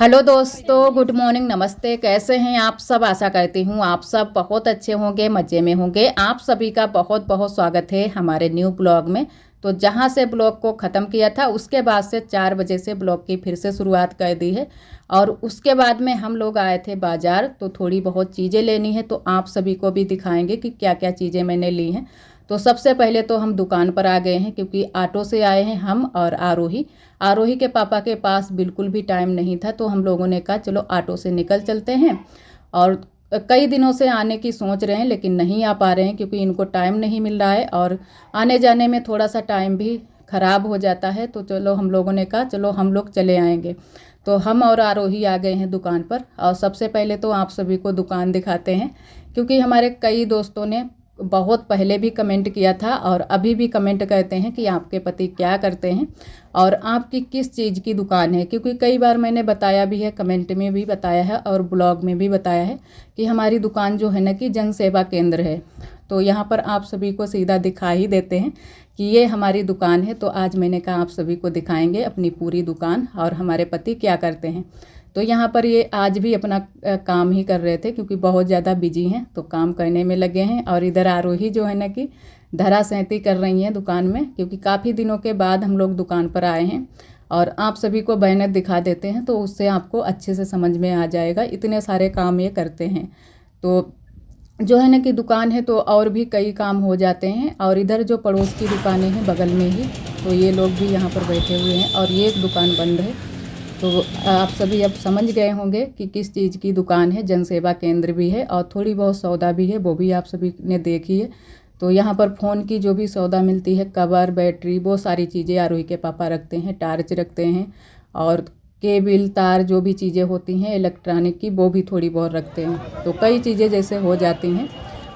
Hello दोस्तों, good morning, नमस्ते। कैसे हैं आप सब? आशा करती हूँ आप सब बहुत अच्छे होंगे, मज़े में होंगे। आप सभी का बहुत बहुत स्वागत है हमारे न्यू ब्लॉग में। तो जहाँ से ब्लॉग को ख़त्म किया था उसके बाद से 4 बजे से ब्लॉग की फिर से शुरुआत कर दी है। और उसके बाद में हम लोग आए थे बाज़ार, तो थोड़ी बहुत चीज़ें लेनी है, तो आप सभी को भी दिखाएंगे कि क्या क्या चीज़ें मैंने ली हैं। तो सबसे पहले तो हम दुकान पर आ गए हैं, क्योंकि ऑटो से आए हैं हम और आरोही। आरोही के पापा के पास बिल्कुल भी टाइम नहीं था, तो हम लोगों ने कहा चलो ऑटो से निकल चलते हैं। और कई दिनों से आने की सोच रहे हैं, लेकिन नहीं आ पा रहे हैं क्योंकि इनको टाइम नहीं मिल रहा है और आने जाने में थोड़ा सा टाइम भी ख़राब हो जाता है। तो चलो हम लोगों ने कहा चलो हम लोग चले आएंगे। तो हम और आरोही आ गए हैं दुकान पर। और सबसे पहले तो आप सभी को दुकान दिखाते हैं, क्योंकि हमारे कई दोस्तों ने बहुत पहले भी कमेंट किया था और अभी भी कमेंट करते हैं कि आपके पति क्या करते हैं और आपकी किस चीज़ की दुकान है। क्योंकि कई बार मैंने बताया भी है, कमेंट में भी बताया है और ब्लॉग में भी बताया है कि हमारी दुकान जो है ना कि जन सेवा केंद्र है। तो यहाँ पर आप सभी को सीधा दिखा ही देते हैं कि ये हमारी दुकान है। तो आज मैंने कहा आप सभी को दिखाएंगे अपनी पूरी दुकान और हमारे पति क्या करते हैं। तो यहाँ पर ये आज भी अपना काम ही कर रहे थे, क्योंकि बहुत ज़्यादा बिजी हैं, तो काम करने में लगे हैं। और इधर आरोही जो है ना कि धरा सहती कर रही हैं दुकान में, क्योंकि काफ़ी दिनों के बाद हम लोग दुकान पर आए हैं। और आप सभी को बैनर दिखा देते हैं, तो उससे आपको अच्छे से समझ में आ जाएगा, इतने सारे काम ये करते हैं। तो जो है ना कि दुकान है तो और भी कई काम हो जाते हैं। और इधर जो पड़ोस की दुकानें हैं बगल में ही, तो ये लोग भी यहाँ पर बैठे हुए हैं और ये एक दुकान बंद है। तो आप सभी अब समझ गए होंगे कि किस चीज़ की दुकान है। जन सेवा केंद्र भी है और थोड़ी बहुत सौदा भी है, वो भी आप सभी ने देखी है। तो यहाँ पर फ़ोन की जो भी सौदा मिलती है, कवर, बैटरी, वो सारी चीज़ें आरोही के पापा रखते हैं। टार्च रखते हैं और केबल, तार, जो भी चीज़ें होती हैं इलेक्ट्रॉनिक की, वो भी थोड़ी बहुत रखते हैं। तो कई चीज़ें जैसे हो जाती हैं।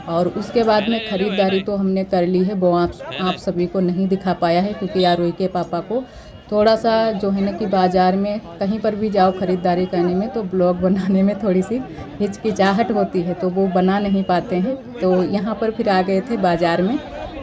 और उसके बाद में ख़रीदारी तो हमने कर ली है, वो आप सभी को नहीं दिखा पाया है, क्योंकि आरोही के पापा को थोड़ा सा जो है ना कि बाज़ार में कहीं पर भी जाओ ख़रीदारी करने में, तो ब्लॉग बनाने में थोड़ी सी हिचकिचाहट होती है, तो वो बना नहीं पाते हैं। तो यहाँ पर फिर आ गए थे बाज़ार में,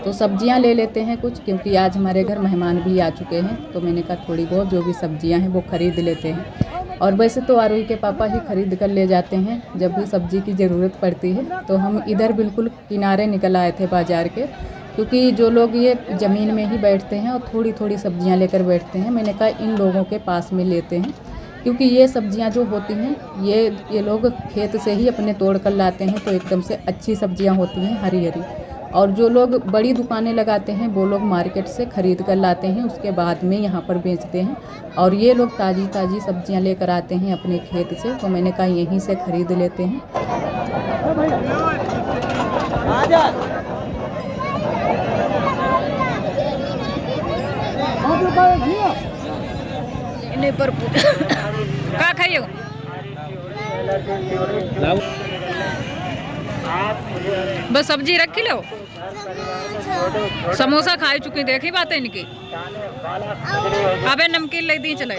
तो सब्जियाँ ले लेते हैं कुछ, क्योंकि आज हमारे घर मेहमान भी आ चुके हैं। तो मैंने कहा थोड़ी बहुत जो भी सब्जियाँ हैं वो ख़रीद लेते हैं। और वैसे तो आरोही के पापा ही ख़रीद कर ले जाते हैं जब भी सब्ज़ी की ज़रूरत पड़ती है। तो हम इधर बिल्कुल किनारे निकल आए थे बाज़ार के, क्योंकि जो लोग ये ज़मीन में ही बैठते हैं और थोड़ी थोड़ी सब्जियां लेकर बैठते हैं, मैंने कहा इन लोगों के पास में लेते हैं, क्योंकि ये सब्जियां जो होती हैं ये लोग खेत से ही अपने तोड़ कर लाते हैं, तो एकदम से अच्छी सब्जियां होती हैं, हरी हरी। और जो लोग बड़ी दुकानें लगाते हैं वो लोग मार्केट से ख़रीद कर लाते हैं, उसके बाद में यहाँ पर बेचते हैं। और ये लोग ताज़ी ताज़ी सब्जियाँ लेकर आते हैं अपने खेत से, तो मैंने कहा यहीं से ख़रीद लेते हैं। इन्हें पर का खाइयो बस सब्जी रख लो। समोसा खाई चुकी, देखी बात है इनकी। अबे नमकीन ले दी चले,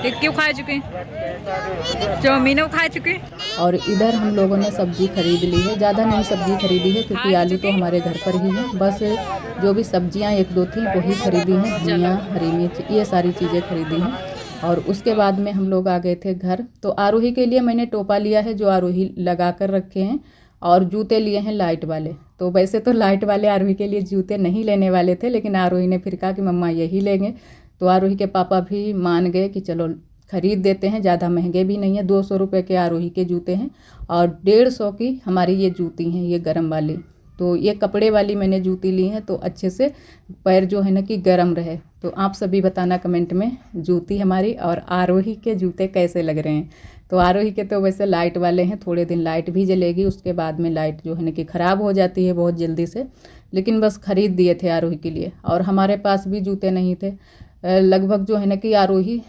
टिक्की खा चुकी, चाउमीन खा चुकी। और इधर हम लोगों ने सब्ज़ी खरीद ली है, ज़्यादा नहीं सब्ज़ी खरीदी है, क्योंकि आलू तो हमारे घर पर ही है। बस जो भी सब्जियां एक दो थी वही खरीदी हैं, धनिया, हरी मिर्च, ये सारी चीज़ें खरीदी हैं। और उसके बाद में हम लोग आ गए थे घर। तो आरोही के लिए मैंने टोपा लिया है जो आरोही लगा कर रखे हैं, और जूते लिए हैं लाइट वाले। तो वैसे तो लाइट वाले आरोही के लिए जूते नहीं लेने वाले थे, लेकिन आरोही ने फिर कहा कि मम्मा यही लेंगे। तो आरोही के पापा भी मान गए कि चलो ख़रीद देते हैं, ज़्यादा महंगे भी नहीं है। 200 रुपये के आरोही के जूते हैं और 150 की हमारी ये जूती हैं, ये गरम वाली। तो ये कपड़े वाली मैंने जूती ली हैं, तो अच्छे से पैर जो है ना कि गर्म रहे। तो आप सभी बताना कमेंट में जूती हमारी और आरोही के जूते कैसे लग रहे हैं। तो आरोही के तो वैसे लाइट वाले हैं, थोड़े दिन लाइट भी जलेगी, उसके बाद में लाइट जो है ना कि ख़राब हो जाती है बहुत जल्दी से। लेकिन बस ख़रीद दिए थे आरोही के लिए। और हमारे पास भी जूते नहीं थे, लगभग जो है ना कि आरोही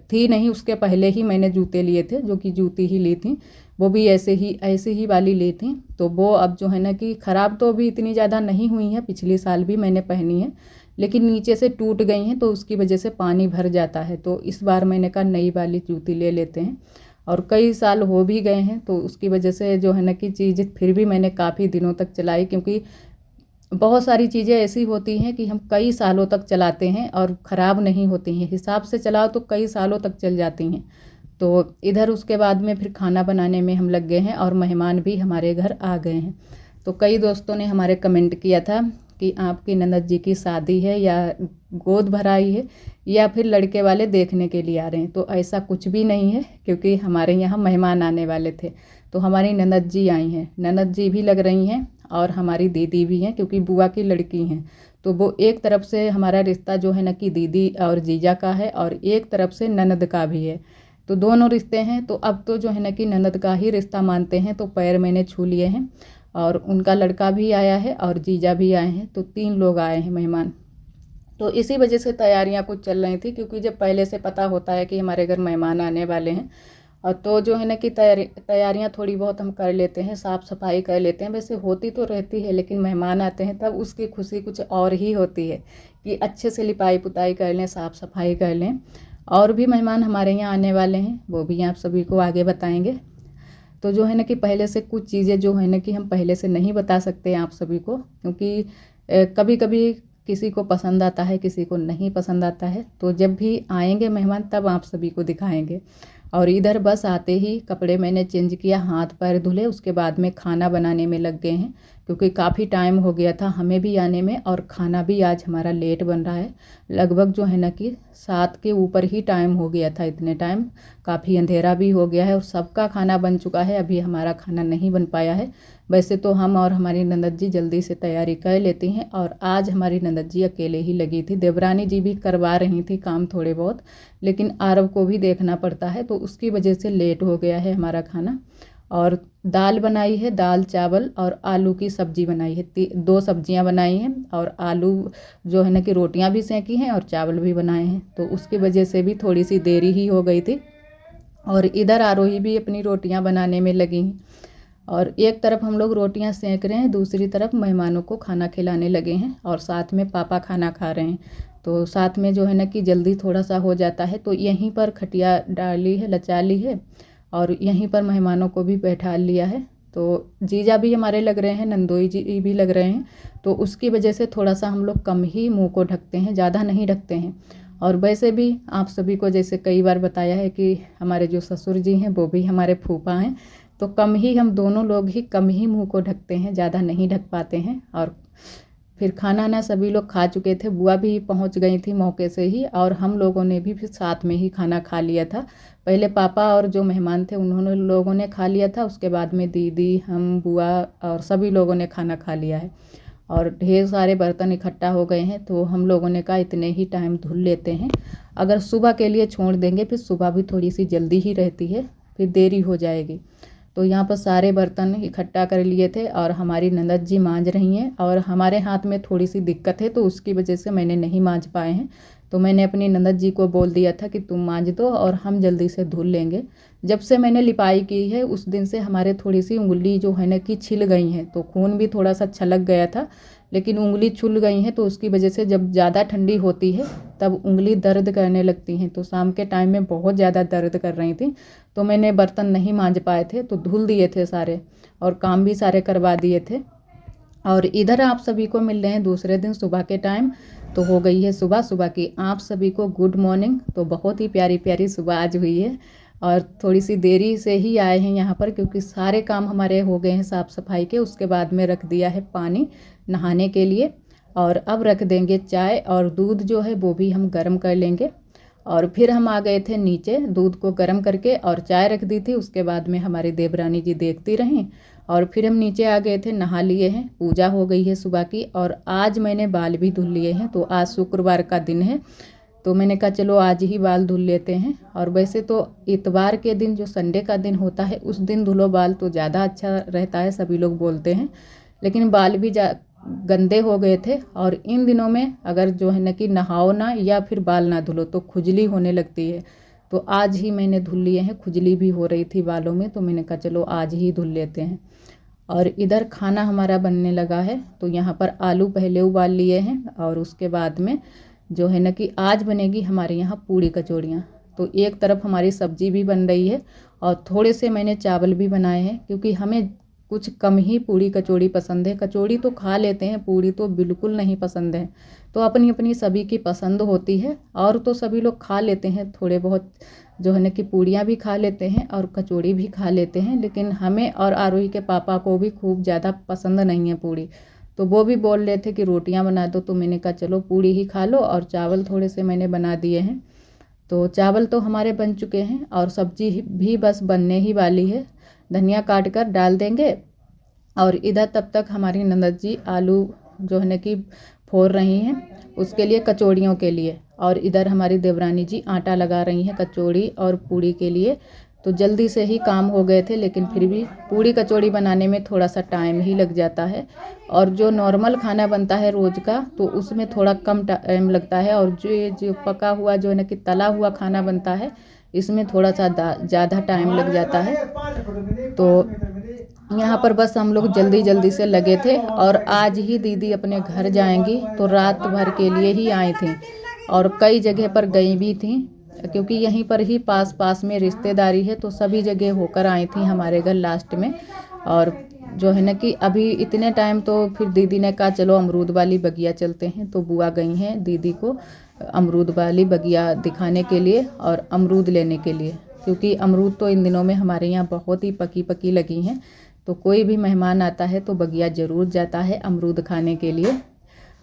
थी नहीं, उसके पहले ही मैंने जूते लिए थे, जो कि जूती ही ली थी, वो भी ऐसे ही वाली ली थी। तो वो अब जो है ना कि ख़राब तो अभी इतनी ज़्यादा नहीं हुई हैं, पिछले साल भी मैंने पहनी है, लेकिन नीचे से टूट गई हैं, तो उसकी वजह से पानी भर जाता है। तो इस बार मैंने कहा नई वाली जूती ले लेते हैं। और कई साल हो भी गए हैं, तो उसकी वजह से जो है ना कि चीज़ फिर भी मैंने काफ़ी दिनों तक चलाई, क्योंकि बहुत सारी चीज़ें ऐसी होती हैं कि हम कई सालों तक चलाते हैं और ख़राब नहीं होती हैं, हिसाब से चलाओ तो कई सालों तक चल जाती हैं। तो इधर उसके बाद में फिर खाना बनाने में हम लग गए हैं और मेहमान भी हमारे घर आ गए हैं। तो कई दोस्तों ने हमारे कमेंट किया था कि आपकी ननद जी की शादी है या गोद भराई है या फिर लड़के वाले देखने के लिए आ रहे हैं। तो ऐसा कुछ भी नहीं है, क्योंकि हमारे यहाँ मेहमान आने वाले थे। तो हमारी ननद जी आई हैं, ननद जी भी लग रही हैं और हमारी दीदी भी हैं, क्योंकि बुआ की लड़की हैं। तो वो एक तरफ से हमारा रिश्ता जो है ना कि दीदी और जीजा का है और एक तरफ से ननद का भी है। तो दोनों रिश्ते हैं। तो अब तो जो है ना कि ननद का ही रिश्ता मानते हैं। तो पैर मैंने छू लिए हैं और उनका लड़का भी आया है और जीजा भी आए हैं। तो 3 लोग आए हैं मेहमान। तो इसी वजह से तैयारियां कुछ चल रही थी, क्योंकि जब पहले से पता होता है कि हमारे घर मेहमान आने वाले हैं और तो जो है ना कि तैयारियां थोड़ी बहुत हम कर लेते हैं, साफ़ सफाई कर लेते हैं। वैसे होती तो रहती है, लेकिन मेहमान आते हैं तब उसकी खुशी कुछ और ही होती है कि अच्छे से लिपाई पुताई कर लें, साफ़ सफाई कर लें। और भी मेहमान हमारे यहाँ आने वाले हैं, वो भी आप सभी को आगे बताएंगे। तो जो है ना कि पहले से कुछ चीज़ें जो है ना कि हम पहले से नहीं बता सकते आप सभी को, क्योंकि कभी कभी किसी को पसंद आता है, किसी को नहीं पसंद आता है। तो जब भी आएंगे मेहमान तब आप सभी को दिखाएंगे। और इधर बस आते ही कपड़े मैंने चेंज किया, हाथ पैर धुले, उसके बाद में खाना बनाने में लग गए हैं, क्योंकि काफ़ी टाइम हो गया था हमें भी आने में और खाना भी आज हमारा लेट बन रहा है। लगभग जो है ना कि 7 के ऊपर ही टाइम हो गया था। इतने टाइम काफ़ी अंधेरा भी हो गया है और सबका खाना बन चुका है, अभी हमारा खाना नहीं बन पाया है। वैसे तो हम और हमारी ननद जी जल्दी से तैयारी कर लेती हैं और आज हमारी ननद जी अकेले ही लगी थी। देवरानी जी भी करवा रही थी काम थोड़े बहुत, लेकिन आरव को भी देखना पड़ता है, तो उसकी वजह से लेट हो गया है हमारा खाना। और दाल बनाई है, दाल चावल और आलू की सब्जी बनाई है, 2 सब्जियां बनाई हैं और आलू जो है ना कि रोटियां भी सेंकी हैं और चावल भी बनाए हैं। तो उसकी वजह से भी थोड़ी सी देरी ही हो गई थी। और इधर आरोही भी अपनी रोटियां बनाने में लगी हैं और एक तरफ हम लोग रोटियां सेंक रहे हैं, दूसरी तरफ मेहमानों को खाना खिलाने लगे हैं और साथ में पापा खाना खा रहे हैं। तो साथ में जो है ना कि जल्दी थोड़ा सा हो जाता है। तो यहीं पर खटिया डाली है, लचा ली है और यहीं पर मेहमानों को भी बैठा लिया है। तो जीजा भी हमारे लग रहे हैं, नंदोई जी भी लग रहे हैं। तो उसकी वजह से थोड़ा सा हम लोग कम ही मुंह को ढकते हैं, ज़्यादा नहीं ढकते हैं। और वैसे भी आप सभी को जैसे कई बार बताया है कि हमारे जो ससुर जी हैं वो भी हमारे फूफा हैं। तो कम ही, हम दोनों लोग ही कम ही मुंह को ढकते हैं, ज़्यादा नहीं ढक पाते हैं। और फिर खाना ना सभी लोग खा चुके थे, बुआ भी पहुंच गई थी मौके से ही और हम लोगों ने भी फिर साथ में ही खाना खा लिया था। पहले पापा और जो मेहमान थे उन्होंने लोगों ने खा लिया था, उसके बाद में दीदी, हम, बुआ और सभी लोगों ने खाना खा लिया है। और ढेर सारे बर्तन इकट्ठा हो गए हैं, तो हम लोगों ने कहा इतने ही टाइम धुल लेते हैं। अगर सुबह के लिए छोड़ देंगे फिर सुबह भी थोड़ी सी जल्दी ही रहती है, फिर देरी हो जाएगी। तो यहाँ पर सारे बर्तन इकट्ठा कर लिए थे और हमारी ननद जी मांज रही हैं और हमारे हाथ में थोड़ी सी दिक्कत है, तो उसकी वजह से मैंने नहीं मांज पाए हैं। तो मैंने अपनी ननद जी को बोल दिया था कि तुम मांज दो और हम जल्दी से धुल लेंगे। जब से मैंने लिपाई की है उस दिन से हमारे थोड़ी सी उंगली जो है ना कि छिल गई हैं, तो खून भी थोड़ा सा छलक गया था, लेकिन उंगली छुल गई हैं। तो उसकी वजह से जब ज़्यादा ठंडी होती है तब उंगली दर्द करने लगती हैं। तो शाम के टाइम में बहुत ज़्यादा दर्द कर रही थी, तो मैंने बर्तन नहीं मांज पाए थे, तो धुल दिए थे सारे और काम भी सारे करवा दिए थे। और इधर आप सभी को मिल रहे हैं दूसरे दिन सुबह के टाइम। तो हो गई है सुबह। सुबह की आप सभी को गुड मॉर्निंग। तो बहुत ही प्यारी प्यारी सुबह आज हुई है और थोड़ी सी देरी से ही आए हैं यहाँ पर, क्योंकि सारे काम हमारे हो गए हैं साफ़ सफाई के। उसके बाद में रख दिया है पानी नहाने के लिए और अब रख देंगे चाय और दूध जो है वो भी हम गर्म कर लेंगे। और फिर हम आ गए थे नीचे दूध को गर्म करके और चाय रख दी थी। उसके बाद में हमारी देवरानी जी देखती रहीं और फिर हम नीचे आ गए थे, नहा लिए हैं, पूजा हो गई है सुबह की। और आज मैंने बाल भी धुल लिए हैं। तो आज शुक्रवार का दिन है, तो मैंने कहा चलो आज ही बाल धुल लेते हैं। और वैसे तो इतवार के दिन जो संडे का दिन होता है उस दिन धुलो बाल तो ज़्यादा अच्छा रहता है, सभी लोग बोलते हैं। लेकिन बाल भी गंदे हो गए थे और इन दिनों में अगर जो है ना कि नहाओ ना या फिर बाल ना धुलो तो खुजली होने लगती है। तो आज ही मैंने धुल लिए हैं, खुजली भी हो रही थी बालों में, तो मैंने कहा चलो आज ही धुल लेते हैं। और इधर खाना हमारा बनने लगा है। तो यहाँ पर आलू पहले उबाल लिए हैं और उसके बाद में जो है ना कि आज बनेगी हमारे यहाँ पूड़ी कचौड़ियाँ। तो एक तरफ हमारी सब्जी भी बन रही है और थोड़े से मैंने चावल भी बनाए हैं, क्योंकि हमें कुछ कम ही पूड़ी कचौड़ी पसंद है। कचौड़ी तो खा लेते हैं, पूड़ी तो बिल्कुल नहीं पसंद है। तो अपनी अपनी सभी की पसंद होती है। और तो सभी लोग खा लेते हैं, थोड़े बहुत जो है ना कि पूड़ियाँ भी खा लेते हैं और कचौड़ी भी खा लेते हैं, लेकिन हमें और आरोही के पापा को भी खूब ज़्यादा पसंद नहीं है पूड़ी। तो वो भी बोल रहे थे कि रोटियां बना दो, तो मैंने कहा चलो पूड़ी ही खा लो। और चावल थोड़े से मैंने बना दिए हैं। तो चावल तो हमारे बन चुके हैं और सब्जी भी बस बनने ही वाली है। धनिया काट कर डाल देंगे। और इधर तब तक हमारी ननद जी आलू जो है ना कि फोड़ रही हैं उसके लिए, कचौड़ियों के लिए। और इधर हमारी देवरानी जी आटा लगा रही हैं कचौड़ी और पूड़ी के लिए। तो जल्दी से ही काम हो गए थे, लेकिन फिर भी पूड़ी कचौड़ी बनाने में थोड़ा सा टाइम ही लग जाता है। और जो नॉर्मल खाना बनता है रोज़ का, तो उसमें थोड़ा कम टाइम लगता है। और जो पका हुआ जो है ना कि तला हुआ खाना बनता है, इसमें थोड़ा सा ज़्यादा टाइम लग जाता है। तो यहाँ पर बस हम लोग जल्दी जल्दी से लगे थे। और आज ही दीदी अपने घर जाएंगी, तो रात भर के लिए ही आई थी और कई जगह पर गई भी थी, क्योंकि यहीं पर ही पास पास में रिश्तेदारी है। तो सभी जगह होकर आई थी हमारे घर लास्ट में। और जो है ना कि अभी इतने टाइम तो फिर दीदी ने कहा चलो अमरूद वाली बगिया चलते हैं। तो बुआ गई हैं दीदी को अमरूद वाली बगिया दिखाने के लिए और अमरूद लेने के लिए, क्योंकि अमरूद तो इन दिनों में हमारे यहाँ बहुत ही पकी पकी लगी हैं। तो कोई भी मेहमान आता है तो बगिया ज़रूर जाता है अमरूद खाने के लिए।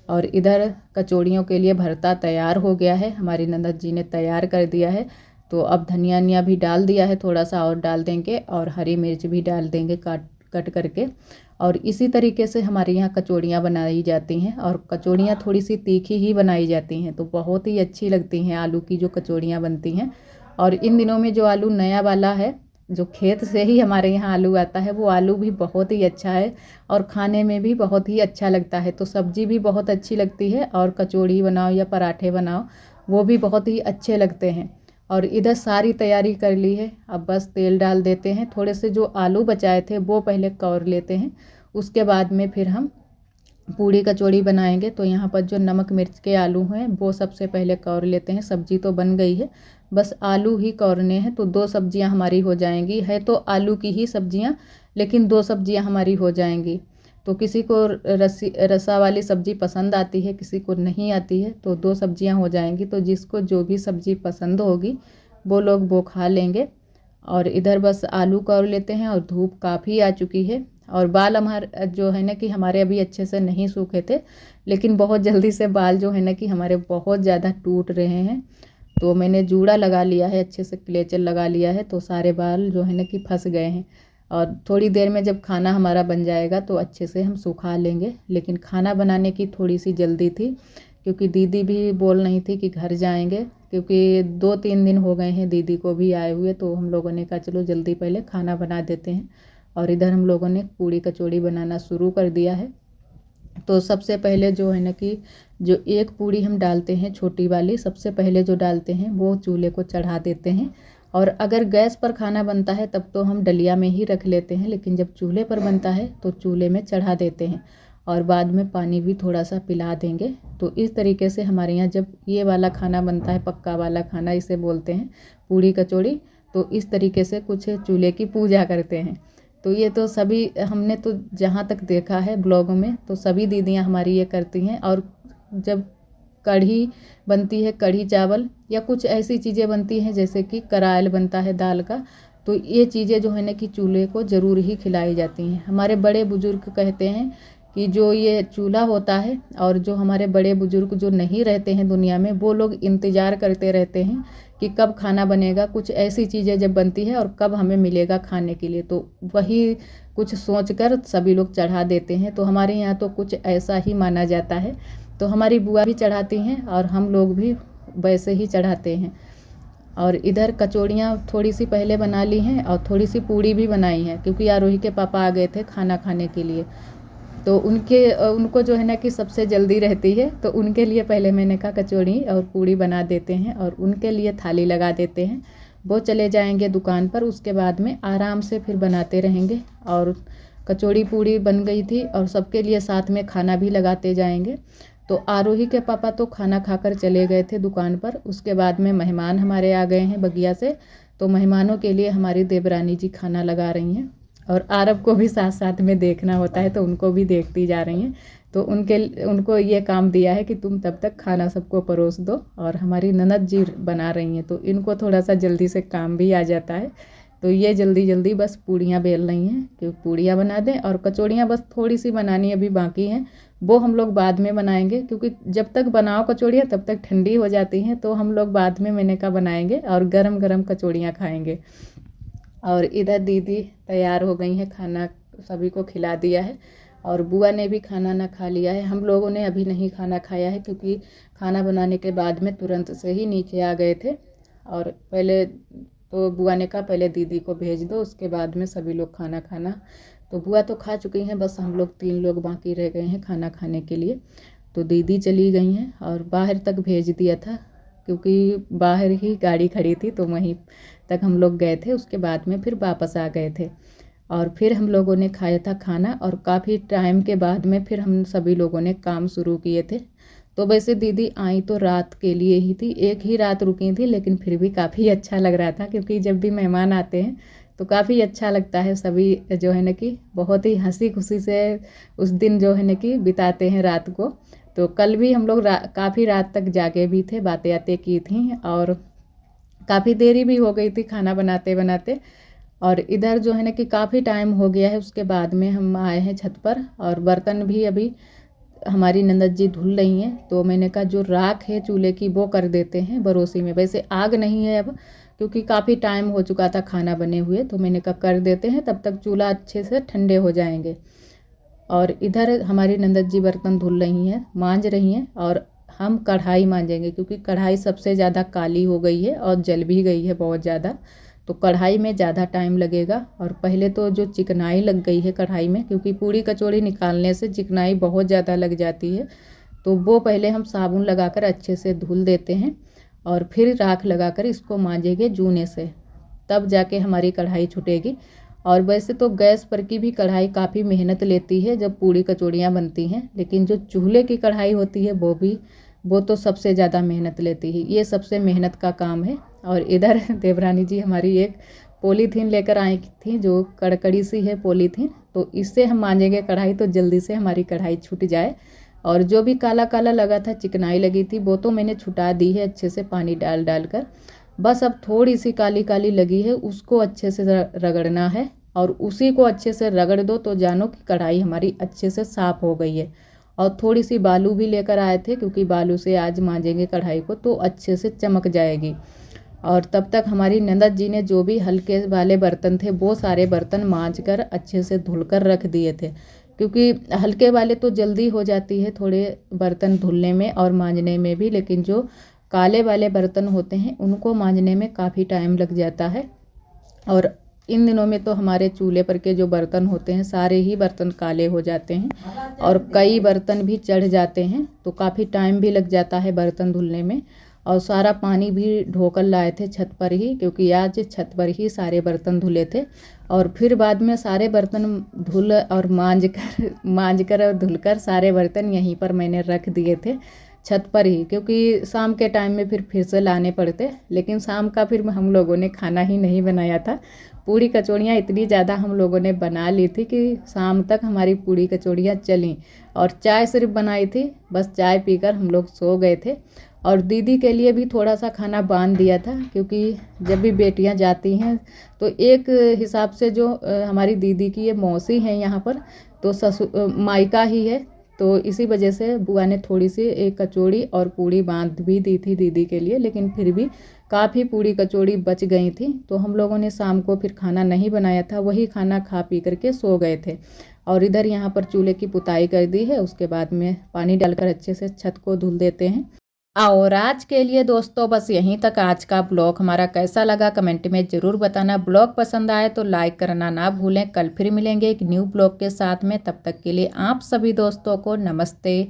और इधर कचौड़ियों के लिए भरता तैयार हो गया है, हमारी ननद जी ने तैयार कर दिया है। तो अब धनिया भी डाल दिया है, थोड़ा सा और डाल देंगे और हरी मिर्च भी डाल देंगे कट करके। और इसी तरीके से हमारे यहाँ कचौड़ियाँ बनाई जाती हैं। और कचौड़ियाँ थोड़ी सी तीखी ही बनाई जाती हैं, तो बहुत ही अच्छी लगती हैं आलू की जो कचौड़ियाँ बनती हैं। और इन दिनों में जो आलू नया वाला है, जो खेत से ही हमारे यहाँ आलू आता है, वो आलू भी बहुत ही अच्छा है और खाने में भी बहुत ही अच्छा लगता है। तो सब्ज़ी भी बहुत अच्छी लगती है और कचौड़ी बनाओ या पराठे बनाओ वो भी बहुत ही अच्छे लगते हैं। और इधर सारी तैयारी कर ली है, अब बस तेल डाल देते हैं। थोड़े से जो आलू बचाए थे वो पहले कौर लेते हैं, उसके बाद में फिर हम पूड़ी कचौड़ी बनाएंगे। तो यहाँ पर जो नमक मिर्च के आलू हैं वो सबसे पहले कौर लेते हैं। सब्जी तो बन गई है, बस आलू ही कौरने हैं। तो 2 सब्जियाँ हमारी हो जाएंगी। है तो आलू की ही सब्जियाँ, लेकिन 2 सब्जियाँ हमारी हो जाएंगी। तो किसी को रसा वाली सब्ज़ी पसंद आती है, किसी को नहीं आती है, तो 2 सब्जियाँ हो जाएंगी। तो जिसको जो भी सब्ज़ी पसंद होगी वो लोग वो खा लेंगे। और इधर बस आलू कौर लेते हैं। और धूप काफ़ी आ चुकी है और बाल हमारे जो है ना कि हमारे अभी अच्छे से नहीं सूखे थे, लेकिन बहुत जल्दी से बाल जो है ना कि हमारे बहुत ज़्यादा टूट रहे हैं। तो मैंने जूड़ा लगा लिया है, अच्छे से क्लेचर लगा लिया है, तो सारे बाल जो है ना कि फंस गए हैं। और थोड़ी देर में जब खाना हमारा बन जाएगा तो अच्छे से हम सुखा लेंगे। लेकिन खाना बनाने की थोड़ी सी जल्दी थी, क्योंकि दीदी भी बोल रही थी कि घर जाएंगे, क्योंकि 2-3 दिन हो गए हैं दीदी को भी आए हुए। तो हम लोगों ने कहा चलो जल्दी पहले खाना बना देते हैं। और इधर हम लोगों ने पूड़ी कचौड़ी बनाना शुरू कर दिया है। तो सबसे पहले जो है ना कि जो एक पूड़ी हम डालते हैं छोटी वाली, सबसे पहले जो डालते हैं वो चूल्हे को चढ़ा देते हैं। और अगर गैस पर खाना बनता है तब तो हम डलिया में ही रख लेते हैं, लेकिन जब चूल्हे पर बनता है तो चूल्हे में चढ़ा देते हैं। और बाद में पानी भी थोड़ा सा पिला देंगे। तो इस तरीके से हमारे यहाँ जब ये वाला खाना बनता है, पक्का वाला खाना इसे बोलते हैं पूड़ी कचौड़ी, तो इस तरीके से कुछ चूल्हे की पूजा करते हैं। तो ये तो सभी हमने तो जहाँ तक देखा है ब्लॉगों में, तो सभी दीदियाँ हमारी ये करती हैं। और जब कढ़ी बनती है, कढ़ी चावल या कुछ ऐसी चीज़ें बनती हैं जैसे कि करायल बनता है दाल का, तो ये चीज़ें जो है ना कि चूल्हे को ज़रूर ही खिलाई जाती हैं। हमारे बड़े बुजुर्ग कहते हैं कि जो ये चूल्हा होता है, और जो हमारे बड़े बुजुर्ग जो नहीं रहते हैं दुनिया में, वो लोग इंतज़ार करते रहते हैं कि कब खाना बनेगा। कुछ ऐसी चीज़ें जब बनती है और कब हमें मिलेगा खाने के लिए, तो वही कुछ सोचकर सभी लोग चढ़ा देते हैं। तो हमारे यहाँ तो कुछ ऐसा ही माना जाता है। तो हमारी बुआ भी चढ़ाती हैं और हम लोग भी वैसे ही चढ़ाते हैं। और इधर कचौड़ियाँ थोड़ी सी पहले बना ली हैं और थोड़ी सी पूड़ी भी बनाई हैं, क्योंकि आरोही के पापा आ गए थे खाना खाने के लिए। तो उनको जो है ना कि सबसे जल्दी रहती है, तो उनके लिए पहले मैंने कहा कचौड़ी और पूड़ी बना देते हैं और उनके लिए थाली लगा देते हैं। वो चले जाएंगे दुकान पर, उसके बाद में आराम से फिर बनाते रहेंगे। और कचौड़ी पूड़ी बन गई थी और सबके लिए साथ में खाना भी लगाते जाएंगे। तो आरोही के पापा तो खाना खाकर चले गए थे दुकान पर। उसके बाद में मेहमान हमारे आ गए हैं बगिया से, तो मेहमानों के लिए हमारी देवरानी जी खाना लगा रही हैं। और आरब को भी साथ साथ में देखना होता है, तो उनको भी देखती जा रही हैं। तो उनको ये काम दिया है कि तुम तब तक खाना सबको परोस दो। और हमारी ननद जी बना रही हैं, तो इनको थोड़ा सा जल्दी से काम भी आ जाता है। तो ये जल्दी जल्दी बस पूड़ियाँ बेल रही हैं कि पूड़ियाँ बना दें, और कचौड़ियाँ बस थोड़ी सी बनानी अभी बाकी हैं, वो हम लोग बाद में बनाएंगे, क्योंकि जब तक बनाओ कचौड़ियाँ तब तक ठंडी हो जाती हैं। तो हम लोग बाद में मैंने कहा बनाएंगे और गरम गरम कचौड़ियाँ खाएंगे। और इधर दीदी तैयार हो गई हैं, खाना सभी को खिला दिया है, और बुआ ने भी खाना ना खा लिया है। हम लोगों ने अभी नहीं खाना खाया है, क्योंकि खाना बनाने के बाद में तुरंत से ही नीचे आ गए थे। और पहले तो बुआ ने कहा पहले दीदी को भेज दो, उसके बाद में सभी लोग खाना खाना। तो बुआ तो खा चुकी हैं, बस हम लोग 3 लोग बाकी रह गए हैं खाना खाने के लिए। तो दीदी चली गई हैं और बाहर तक भेज दिया था, क्योंकि बाहर ही गाड़ी खड़ी थी, तो वहीं तक हम लोग गए थे। उसके बाद में फिर वापस आ गए थे, और फिर हम लोगों ने खाया था खाना, और काफ़ी टाइम के बाद में फिर हम सभी लोगों ने काम शुरू किए थे। तो वैसे दीदी आई तो रात के लिए ही थी, एक ही रात रुकी थी, लेकिन फिर भी काफ़ी अच्छा लग रहा था, क्योंकि जब भी मेहमान आते हैं तो काफ़ी अच्छा लगता है। सभी जो है ना कि बहुत ही हंसी खुशी से उस दिन जो है ना कि बिताते हैं रात को। तो कल भी हम लोग काफ़ी रात तक जागे भी थे, बातें आते की थी, और काफ़ी देरी भी हो गई थी खाना बनाते बनाते। और इधर जो है ना कि काफ़ी टाइम हो गया है, उसके बाद में हम आए हैं छत पर, और बर्तन भी अभी हमारी ननद जी धुल रही हैं। तो मैंने कहा जो राख है चूल्हे की वो कर देते हैं बरोसी में। वैसे आग नहीं है अब, क्योंकि काफ़ी टाइम हो चुका था खाना बने हुए, तो मैंने कहा कर देते हैं, तब तक चूल्हा अच्छे से ठंडे हो जाएंगे। और इधर हमारी ननद जी बर्तन धुल रही हैं, मांज रही हैं, और हम कढ़ाई मांजेंगे, क्योंकि कढ़ाई सबसे ज़्यादा काली हो गई है और जल भी गई है बहुत ज़्यादा। तो कढ़ाई में ज़्यादा टाइम लगेगा। और पहले तो जो चिकनाई लग गई है कढ़ाई में, क्योंकि पूड़ी कचौड़ी निकालने से चिकनाई बहुत ज़्यादा लग जाती है, तो वो पहले हम साबुन लगाकर अच्छे से धुल देते हैं, और फिर राख लगाकर इसको मांजेंगे जूने से, तब जाके हमारी कढ़ाई छूटेगी। और वैसे तो गैस पर की भी कढ़ाई काफ़ी मेहनत लेती है जब पूड़ी कचौड़ियाँ बनती हैं, लेकिन जो चूल्हे की कढ़ाई होती है वो तो सबसे ज़्यादा मेहनत लेती है, ये सबसे मेहनत का काम है। और इधर देवरानी जी हमारी एक पॉलीथीन लेकर आई थी, जो कड़कड़ी सी है पॉलीथीन, तो इससे हम मांजेंगे कढ़ाई, तो जल्दी से हमारी कढ़ाई छूट जाए। और जो भी काला काला लगा था, चिकनाई लगी थी, वो तो मैंने छुटा दी है अच्छे से पानी डाल डाल कर। बस अब थोड़ी सी काली काली लगी है, उसको अच्छे से रगड़ना है, और उसी को अच्छे से रगड़ दो तो जानो कि कढ़ाई हमारी अच्छे से साफ़ हो गई है। और थोड़ी सी बालू भी लेकर आए थे, क्योंकि बालू से आज मांजेंगे कढ़ाई को तो अच्छे से चमक जाएगी। और तब तक हमारी ननद जी ने जो भी हल्के वाले बर्तन थे वो सारे बर्तन मांज कर अच्छे से धुल कर रख दिए थे, क्योंकि हल्के वाले तो जल्दी हो जाती है थोड़े बर्तन धुलने में और मांजने में भी, लेकिन जो काले वाले बर्तन होते हैं उनको मांजने में काफ़ी टाइम लग जाता है। और इन दिनों में तो हमारे चूल्हे पर के जो बर्तन होते हैं सारे ही बर्तन काले हो जाते हैं, और कई बर्तन भी चढ़ जाते हैं, तो काफ़ी टाइम भी लग जाता है बर्तन धुलने में। और सारा पानी भी ढोकर लाए थे छत पर ही, क्योंकि आज छत पर ही सारे बर्तन धुले थे। और फिर बाद में सारे बर्तन धुल और मांज कर और धुलकर सारे बर्तन यहीं पर मैंने रख दिए थे छत पर ही, क्योंकि शाम के टाइम में फिर से लाने पड़ते। लेकिन शाम का फिर हम लोगों ने खाना ही नहीं बनाया था। पूड़ी कचौड़ियाँ इतनी ज़्यादा हम लोगों ने बना ली थी कि शाम तक हमारी पूड़ी कचौड़ियाँ चलीं, और चाय सिर्फ बनाई थी, बस चाय पीकर हम लोग सो गए थे। और दीदी के लिए भी थोड़ा सा खाना बांध दिया था, क्योंकि जब भी बेटियां जाती हैं तो एक हिसाब से जो हमारी दीदी की ये मौसी हैं यहाँ पर, तो मायका ही है, तो इसी वजह से बुआ ने थोड़ी सी एक कचौड़ी और पूड़ी बांध भी दी थी दीदी के लिए। लेकिन फिर भी काफ़ी पूड़ी कचौड़ी बच गई थी, तो हम लोगों ने शाम को फिर खाना नहीं बनाया था, वही खाना खा पी करके सो गए थे। और इधर यहाँ पर चूल्हे की पुताई कर दी है, उसके बाद में पानी डालकर अच्छे से छत को धुल देते हैं। और आज के लिए दोस्तों बस यहीं तक आज का ब्लॉग हमारा कैसा लगा कमेंट में ज़रूर बताना। ब्लॉग पसंद आए तो लाइक करना ना भूलें। कल फिर मिलेंगे एक न्यू ब्लॉग के साथ में, तब तक के लिए आप सभी दोस्तों को नमस्ते।